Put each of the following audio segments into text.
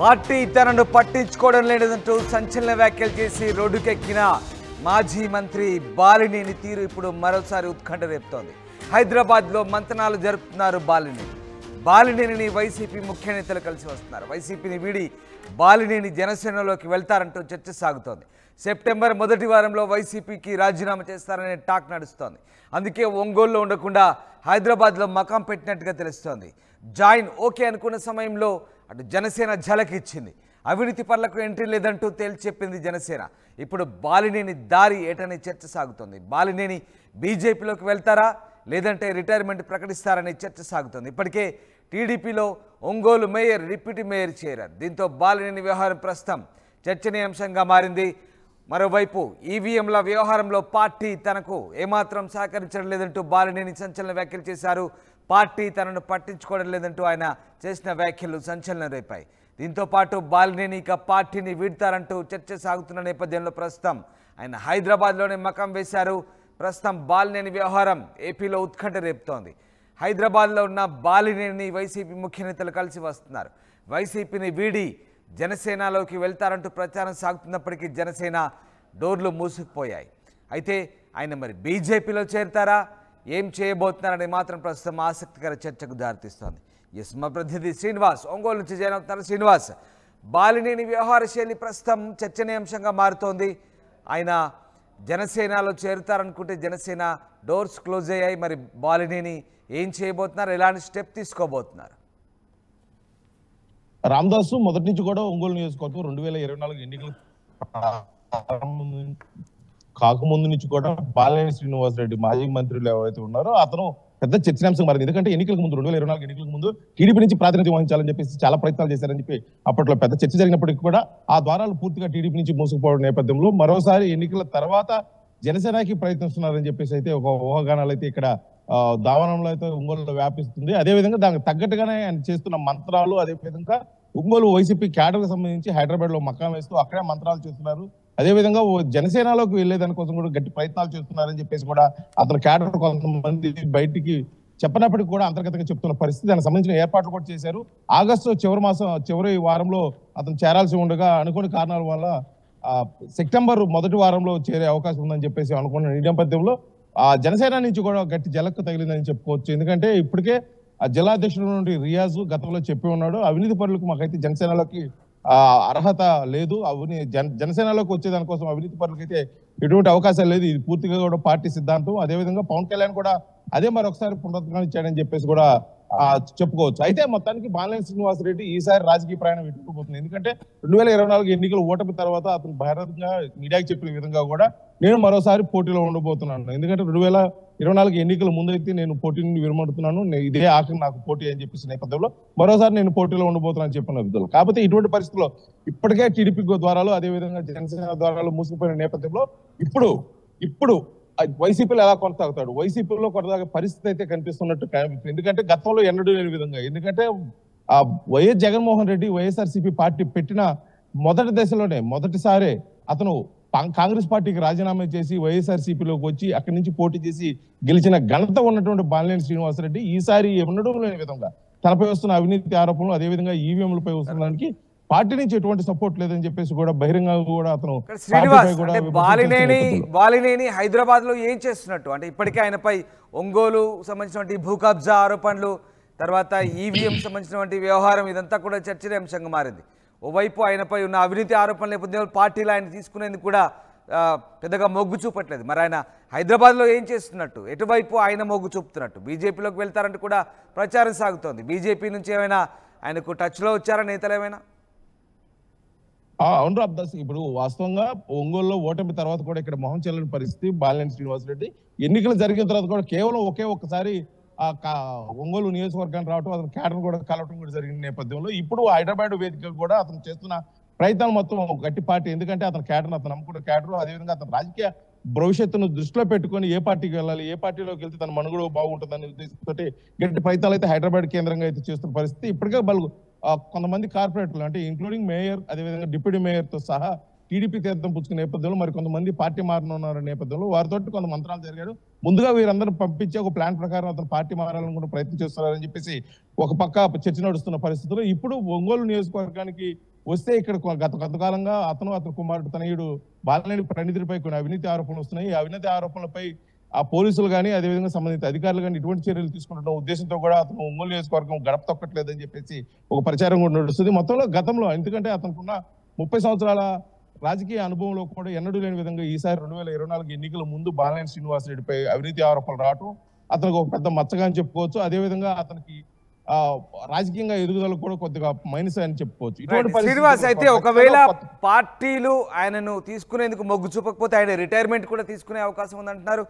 Party తనను పట్టించుకోవడం లేదంటూ సంచలన వ్యాఖ్యలు చేసి రోడ్డుకెక్కిన మాజీ మంత్రి బాలినేని తీరు ఇప్పుడు మరోసారి ఉత్కంఠ రేపుతోంది. హైదరాబాద్లో మంతనాలు జరుపుతున్నారు బాలినేనిని వైసీపీ ముఖ్య నేతలు కలిసి వస్తున్నారు. వైసీపీని వీడి బాలినేని జనసేనలోకి వెళ్తారంటూ చర్చ సాగుతోంది. సెప్టెంబర్ మొదటి వారంలో వైసీపీకి రాజీనామా చేస్తారనే టాక్ నడుస్తోంది. అందుకే ఒంగోలులో ఉండకుండా హైదరాబాద్లో మకాం పెట్టినట్టుగా తెలుస్తోంది. జాయిన్ ఓకే అనుకున్న సమయంలో అటు జనసేన ఝలక్ ఇచ్చింది. అవినీతి పరులకు ఎంట్రీ లేదంటూ తేల్చి చెప్పింది జనసేన. ఇప్పుడు బాలినేని దారి ఏటనే చర్చ సాగుతోంది. బాలినేని బీజేపీలోకి వెళ్తారా లేదంటే రిటైర్మెంట్ ప్రకటిస్తారనే చర్చ సాగుతోంది. ఇప్పటికే టీడీపీలో ఒంగోలు మేయర్ డిప్యూటీ మేయర్ చేరారు. దీంతో బాలినేని వ్యవహారం ప్రస్తుతం చర్చనీయాంశంగా మారింది. మరోవైపు ఈవీఎంల వ్యవహారంలో పార్టీ తనకు ఏమాత్రం సహకరించడం లేదంటూ బాలినేని సంచలన వ్యాఖ్యలు చేశారు. పార్టీ తనను పట్టించుకోవడం లేదంటూ ఆయన చేసిన వ్యాఖ్యలు సంచలనం రేపాయి. దీంతో పాటు బాలినేని ఇక పార్టీని వీడతారంటూ చర్చ సాగుతున్న నేపథ్యంలో ప్రస్తుతం ఆయన హైదరాబాద్లోనే మకాం వేశారు. ప్రస్తుతం బాలినేని వ్యవహారం ఏపీలో ఉత్కంఠ రేపుతోంది. హైదరాబాద్లో ఉన్న బాలినేని వైసీపీ ముఖ్య నేతలు కలిసి వస్తున్నారు. వైసీపీని వీడి జనసేనలోకి వెళ్తారంటూ ప్రచారం సాగుతున్నప్పటికీ జనసేన డోర్లు మూసుకుపోయాయి. అయితే ఆయన మరి బీజేపీలో చేరుతారా, ఏం చేయబోతున్నారని మాత్రం ప్రస్తుతం ఆసక్తికర చర్చకు దారితీస్తోంది. ఎస్, మా ప్రతినిధి శ్రీనివాస్ ఒంగోలు నుంచి జాయిన్ అవుతున్నారు. శ్రీనివాస్, బాలినేని వ్యవహార శైలి ప్రస్తుతం చర్చనీయాంశంగా మారుతోంది. ఆయన జనసేనలో చేరుతారనుకుంటే జనసేన డోర్స్ క్లోజ్ అయ్యాయి. మరి బాలినేని ఏం చేయబోతున్నారు, ఎలాంటి స్టెప్ తీసుకోబోతున్నారు? రామదాసు మొదటి నుంచి కూడా ఒంగోలు నియోజకవర్గం 2024 ఎన్నికలు కాకముందు నుంచి కూడా బాలినేని శ్రీనివాసరెడ్డి మాజీ మంత్రులు ఎవరైతే ఉన్నారో అతను పెద్ద చర్చనాంశం మారింది. ఎందుకంటే ఎన్నికలకు ముందు 2024 ఎన్నికలకు ముందు టీడీపీ నుంచి ప్రాతినిధ్యం వహించాలని చెప్పేసి చాలా ప్రయత్నాలు చేశారని చెప్పి అప్పట్లో పెద్ద చర్చ జరిగినప్పటికీ కూడా ఆ ద్వారాలు పూర్తిగా టీడీపీ నుంచి మూసుకుపోవడం నేపథ్యంలో మరోసారి ఎన్నికల తర్వాత జనసేనకి ప్రయత్నిస్తున్నారని చెప్పేసి అయితే ఒక ఊహాగానాలు అయితే ఇక్కడ దావనంలో అయితే ఒంగోలులో వ్యాపిస్తుంది. అదేవిధంగా దానికి తగ్గట్టుగానే ఆయన చేస్తున్న మంత్రాలు, అదేవిధంగా ఒంగోలు వైసీపీ క్యాడర్కి సంబంధించి హైదరాబాద్ లో మకాం వేస్తూ అక్కడే మంత్రాలు చేస్తున్నారు. అదేవిధంగా దానిసేనలోకి వెళ్లేదాని కోసం కూడా గట్టి ప్రయత్నాలు చేస్తున్నారని చెప్పేసి కూడా అతను క్యాడర్ కొంతమంది బయటికి చెప్పినప్పటికీ కూడా అంతర్గతంగా చెప్తున్న పరిస్థితి. దానికి సంబంధించిన ఏర్పాట్లు కూడా చేశారు. ఆగస్టు చివరి వారంలో అతను చేరాల్సి ఉండగా అనుకోని కారణాల వల్ల సెప్టెంబర్ మొదటి వారంలో చేరే అవకాశం ఉందని చెప్పేసి అనుకున్న ఈ నేపథ్యంలో జనసేన నుంచి కూడా గట్టి జలక్కు తగిలిందని చెప్పుకోవచ్చు. ఎందుకంటే ఇప్పటికే ఆ జిల్లా అధ్యక్షుడు నుండి రియాజు గతంలో చెప్పి ఉన్నాడు, అవినీతి పరులకు మాకైతే జనసేనలోకి అర్హత లేదు, జనసేనలోకి వచ్చేదాని కోసం అవినీతి పరులకైతే ఎటువంటి అవకాశాలు లేదు, ఇది పూర్తిగా కూడా పార్టీ సిద్ధాంతం. అదేవిధంగా పవన్ కళ్యాణ్ కూడా అదే మరొకసారి పునరుద్ధరించాడని చెప్పేసి కూడా చెప్పుకోవచ్చు. అయితే మొత్తానికి బాలినేని శ్రీనివాసరెడ్డి ఈసారి రాజకీయ ప్రయాణం ఎట్టుకుపోతుంది. ఎందుకంటే 2024 ఎన్నికల ఓటమి తర్వాత అతను బహిరంగంగా మీడియాకి చెప్పిన విధంగా కూడా నేను మరోసారి పోటీలో ఉండబోతున్నాను. ఎందుకంటే 2024 ఎన్నికల ముందైతే నేను పోటీ నుండి విరమడుతున్నాను, ఇదే ఆఖరి నాకు పోటీ అని చెప్పేసి నేపథ్యంలో మరోసారి నేను పోటీలో ఉండబోతున్నాను చెప్పిన విధులు. కాకపోతే ఇటువంటి పరిస్థితుల్లో ఇప్పటికే టీడీపీ ద్వారాలు అదేవిధంగా జనసేన ద్వారాలు మూసుకుపోయిన నేపథ్యంలో ఇప్పుడు వైసీపీలో ఎలా కొనసాగుతాడు, వైసీపీలో కొనసాగే పరిస్థితి అయితే కనిపిస్తున్నట్టు కనిపిస్తుంది. ఎందుకంటే గతంలో ఎన్నడూ లేని విధంగా, ఎందుకంటే వైఎస్ జగన్మోహన్ రెడ్డి వైఎస్ఆర్సీపీ పార్టీ పెట్టిన మొదటిసారే అతను కాంగ్రెస్ పార్టీకి రాజీనామా చేసి వైఎస్ఆర్సీపీలోకి వచ్చి అక్కడి నుంచి పోటీ చేసి గెలిచిన ఘనత ఉన్నటువంటి బాలినేని శ్రీనివాసరెడ్డి ఈసారి ఎన్నడూ లేని విధంగా తనపై వస్తున్న అవినీతి ఆరోపణలు, అదేవిధంగా ఈవీఎంలపై వస్తున్నదానికి పార్టీ నుంచి ఎటువంటి సపోర్ట్ లేదని చెప్పేసి కూడా బహిరంగంగా కూడా అతను బాలినేని హైదరాబాద్ లో ఏం చేస్తున్నట్టు, అంటే ఇప్పటికే ఆయనపై ఒంగోలు సంబంధించినటువంటి భూ కబ్జా ఆరోపణలు, తర్వాత ఈవీఎం సంబంధించినటువంటి వ్యవహారం ఇదంతా కూడా చర్చనీయాంశంగా మారింది. ఓవైపు ఆయనపై ఉన్న అవినీతి ఆరోపణల నేపథ్యంలో పార్టీలో ఆయన తీసుకునేందుకు కూడా పెద్దగా మొగ్గు చూపట్లేదు. మరి ఆయన హైదరాబాద్లో ఏం చేస్తున్నట్టు, ఎటువైపు ఆయన మొగ్గు చూపుతున్నట్టు, బీజేపీలోకి వెళ్తారంటూ కూడా ప్రచారం సాగుతోంది. బీజేపీ నుంచి ఏమైనా ఆయనకు టచ్లో వచ్చారా నేతలు ఏమైనా? అవును రామదాస్, ఇప్పుడు వాస్తవంగా ఒంగోలులో ఓటమి తర్వాత కూడా ఇక్కడ మొహం చెల్లని పరిస్థితి. బాలినేని శ్రీనివాసరెడ్డి ఎన్నికలు జరిగిన తర్వాత కూడా కేవలం ఒక్కసారి ఒంగోలు నియోజకవర్గానికి రావటం, అతను క్యాడర్ కూడా కలవటం కూడా జరిగిన నేపథ్యంలో ఇప్పుడు హైదరాబాద్ వేదిక కూడా అతను చేస్తున్న ప్రయత్నాలు మొత్తం గట్టి పార్టీ. ఎందుకంటే అతను క్యాడర్, అతను నమ్ముకున్న క్యాడర్, అదేవిధంగా అతను రాజకీయ భవిష్యత్తును దృష్టిలో పెట్టుకుని ఏ పార్టీకి వెళ్ళాలి, ఏ పార్టీలోకి వెళ్తే తన మనుగడ బాగుంటుందనే ఉద్దేశంతో గట్టి ప్రయత్నాలు అయితే హైదరాబాద్ కేంద్రంగా అయితే చేస్తున్న పరిస్థితి. ఇప్పటికే కొంతమంది కార్పొరేటర్లు అంటే ఇంక్లూడింగ్ మేయర్, అదేవిధంగా డిప్యూటీ మేయర్ తో సహా టీడీపీ తీర్థం పుచ్చుకునే నేపథ్యంలో మరి కొంతమంది పార్టీ మారనున్న నేపథ్యంలో వారితో కొంత మంత్రాలు జరిగాడు. ముందుగా వీరందరూ పంపించే ఒక ప్లాన్ ప్రకారం అతను పార్టీ మారాలని కూడా ప్రయత్నం చేస్తున్నారని చెప్పేసి ఒక పక్క చర్చ నడుస్తున్న పరిస్థితుల్లో ఇప్పుడు ఒంగోలు నియోజకవర్గానికి వస్తే ఇక్కడ గత కొంతకాలంగా అతని కుమారుడు తనయుడు బాలినేని ప్రణీతుడిపై కొన్ని అవినీతి ఆరోపణలు వస్తున్నాయి. ఈ అవినీతి ఆరోపణలపై ఆ పోలీసులు కానీ అదేవిధంగా సంబంధిత అధికారులు కానీ ఇటువంటి చర్యలు తీసుకుంటున్న ఉద్దేశంతో కూడా అతను ఒంగోలు నియోజకవర్గం గడప తొక్కట్లేదని చెప్పేసి ఒక ప్రచారం కూడా నడుస్తుంది. మొత్తంలో గతంలో ఎందుకంటే అతనుకున్న 30 సంవత్సరాల రాజకీయ అనుభవంలో కూడా ఎన్నడూ లేని విధంగా ఈసారి 2024 ఎన్నికల ముందు బాలినేని శ్రీనివాసరెడ్డిపై అవినీతి ఆరోపణలు రావటం అతనికి ఒక పెద్ద మచ్చగా అని చెప్పుకోవచ్చు. అదేవిధంగా అతనికి రాజకీయంగా ఎదుగుదల కూడా కొద్దిగా మైనస్ అని చెప్పుకోవచ్చు. శ్రీనివాస్ అయితే ఒకవేళ పార్టీలు ఆయనను తీసుకునేందుకు మొగ్గు చూపకపోతే ఆయన రిటైర్మెంట్ కూడా తీసుకునే అవకాశం ఉందంటున్నారు.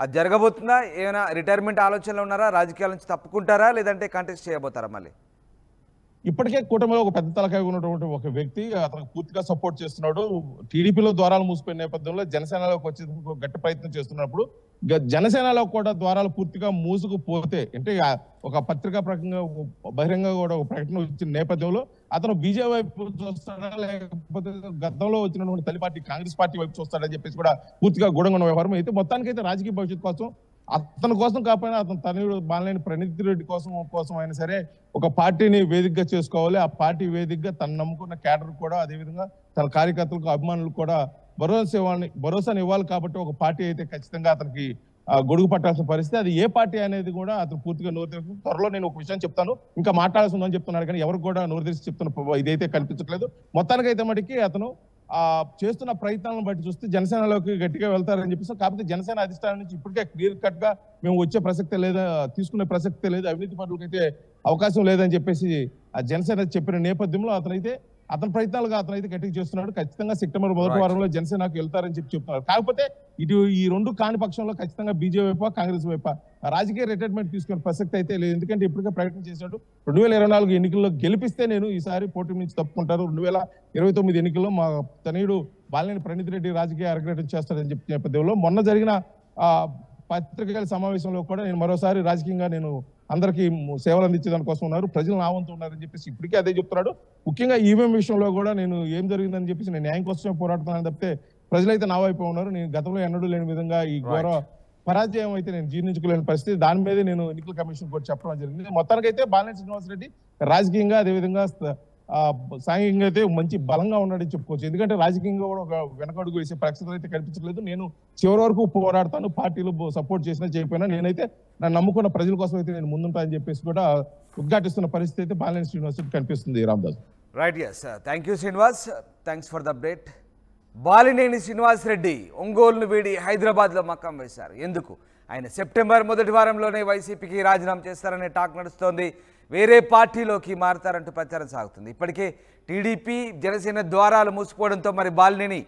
అది జరగబోతుందా? ఏమైనా రిటైర్మెంట్ ఆలోచనలో ఉన్నారా? రాజకీయాల నుంచి తప్పుకుంటారా లేదంటే కంటెస్ట్ చేయబోతారా? మళ్ళీ ఇప్పటికే కూటమిలో ఒక పెద్ద తలకాయ ఉన్నటువంటి ఒక వ్యక్తి అతనికి పూర్తిగా సపోర్ట్ చేస్తున్నాడు. టీడీపీలో ద్వారాలు మూసిపోయిన నేపథ్యంలో జనసేనలోకి వచ్చేందుకు గట్టి ప్రయత్నం చేస్తున్నప్పుడు జనసేనలో కూడా ద్వారాలు పూర్తిగా మూసుకుపోతే అంటే ఒక పత్రికా ప్రకంగా బహిరంగ కూడా ఒక ప్రకటన వచ్చిన నేపథ్యంలో అతను బీజేపీ వైపు చూస్తాడా లేకపోతే గతంలో వచ్చినటువంటి తల్లి పార్టీ కాంగ్రెస్ పార్టీ వైపు చూస్తాడని చెప్పేసి కూడా పూర్తిగా గూఢంగా వ్యవహారం అయితే మొత్తానికైతే రాజకీయ భవిష్యత్తు కోసం అతని కోసం కాకపోయినా అతను తనయుడు బాలినేని ప్రణీత్ రెడ్డి కోసం అయినా సరే ఒక పార్టీని వేదికగా చేసుకోవాలి. ఆ పార్టీ వేదికగా తను నమ్ముకున్న క్యాడర్ కూడా అదేవిధంగా తన కార్యకర్తలకు అభిమానులకు కూడా భరోసాని ఇవ్వాలి. కాబట్టి ఒక పార్టీ అయితే ఖచ్చితంగా అతనికి గొడుగు పట్టాల్సిన పరిస్థితి. అది ఏ పార్టీ అనేది కూడా అతను పూర్తిగా నోరు తెరిచి త్వరలో నేను ఒక విషయం చెప్తాను ఇంకా మాట్లాడాల్సి ఉందని చెప్తున్నాడు కానీ ఎవరికి కూడా నోరు తెరిచి చెప్తున్న ఇదైతే కనిపించట్లేదు. మొత్తానికైతే మటుకి అతను చేస్తున్న ప్రయత్నాలను బట్టి చూస్తే జనసేనలోకి గట్టిగా వెళ్తారని చెప్పేసి కాకపోతే జనసేన అధిష్టానం నుంచి ఇప్పటికే క్లియర్ కట్ గా మేము వచ్చే ప్రసక్తే లేదా తీసుకునే ప్రసక్తే లేదు అవినీతి పనులకైతే అవకాశం లేదని చెప్పేసి ఆ జనసేన చెప్పిన నేపథ్యంలో అతని ప్రయత్నాలుగా అతనైతే గట్టిగా చేస్తున్నాడు. ఖచ్చితంగా సెప్టెంబర్ మొదటి వారంలో జనసేనకు వెళ్తారని చెప్తున్నారు. కాకపోతే ఈ రెండు కాని పక్షంలో ఖచ్చితంగా బీజేపీ వైపు కాంగ్రెస్ వైపు రాజకీయ రిటైర్మెంట్ తీసుకునే ప్రసక్తి అయితే లేదు. ఎందుకంటే ఇప్పటికే ప్రకటన చేశాడు 2024 ఎన్నికల్లో గెలిపిస్తే నేను ఈసారి పోటీ నుంచి తప్పుకుంటారు. 2029 ఎన్నికల్లో మా తనయుడు బాలినేని ప్రణీత్ రెడ్డి రాజకీయ అరగ్రేటం చేస్తారని చెప్పిన నేపథ్యంలో మొన్న జరిగిన పత్రికల సమావేశంలో కూడా నేను మరోసారి రాజకీయంగా నేను అందరికీ సేవలు అందించేదాని కోసం ఉన్నారు, ప్రజలు నా వంతు ఉన్నారని చెప్పేసి ఇప్పటికే అదే చెప్తున్నాడు. ముఖ్యంగా ఈవీఎం విషయంలో కూడా నేను ఏం జరిగిందని చెప్పేసి నేను న్యాయం కోసమే పోరాడుతున్నాను తప్పితే ప్రజలైతే నా వైపు ఉన్నారు. నేను గతంలో ఎన్నడూ లేని విధంగా ఈ ఘోర పరాజయం అయితే నేను జీర్ణించుకోలేని పరిస్థితి. దాని మీదే నేను ఎన్నికల కమిషన్ కూడా చెప్పడం జరిగింది. మొత్తానికైతే బాలినేని శ్రీనివాసరెడ్డి రాజకీయంగా అదేవిధంగా సాంఘికంగా అయితే మంచి బలంగా ఉన్నాడని చెప్పుకోవచ్చు. ఎందుకంటే రాజకీయంగా కూడా ఒక వెనకడుగు వేసే పరిస్థితులు అయితే కనిపించట్లేదు. నేను చివరి వరకు పోరాడతాను, పార్టీలు సపోర్ట్ చేసినా చేయకపోయినా నేనైతే నన్ను నమ్ముకున్న ప్రజల కోసం అయితే నేను ముందుంటానని చెప్పేసి కూడా ఉద్ఘాటిస్తున్న పరిస్థితి అయితే బాలినేని శ్రీనివాసరెడ్డి కనిపిస్తుంది. Ramdas right. Yes, thank you Srinivas, thanks for the update. Balineni Srinivasareddy ఒంగోలును వీడి హైదరాబాద్లో మకాం వేశారు. ఎందుకు? ఆయన సెప్టెంబర్ మొదటి వారంలోనే వైసీపీకి రాజీనామా చేస్తారనే టాక్ నడుస్తోంది. వేరే పార్టీలోకి మారతారంటూ ప్రచారం సాగుతుంది. ఇప్పటికే టీడీపీ జనసేన ద్వారాలు మూసిపోవడంతో మరి బాలినేని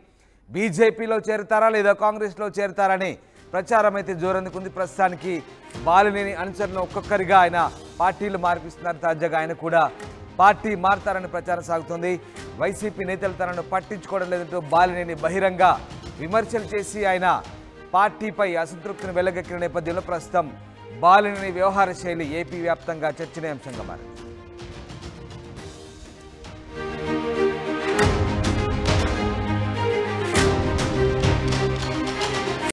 బీజేపీలో చేరతారా లేదా కాంగ్రెస్లో చేరతారనే ప్రచారం అయితే జోరందుకుంది. ప్రస్తుతానికి బాలినేని అనుసరణ ఒక్కొక్కరిగా ఆయన పార్టీలు మార్పిస్తున్నారు. తాజాగా ఆయన కూడా పార్టీ మారతారని ప్రచారం సాగుతుంది. వైసీపీ నేతలు తనను పట్టించుకోవడం లేదంటూ బాలినేని బహిరంగ విమర్శలు చేసి ఆయన పార్టీపై అసంతృప్తిని వెల్లగక్కిన నేపథ్యంలో ప్రస్తుతం బాలినేని వ్యవహార శైలి ఏపీ వ్యాప్తంగా చర్చనీయాంశంగా మారింది.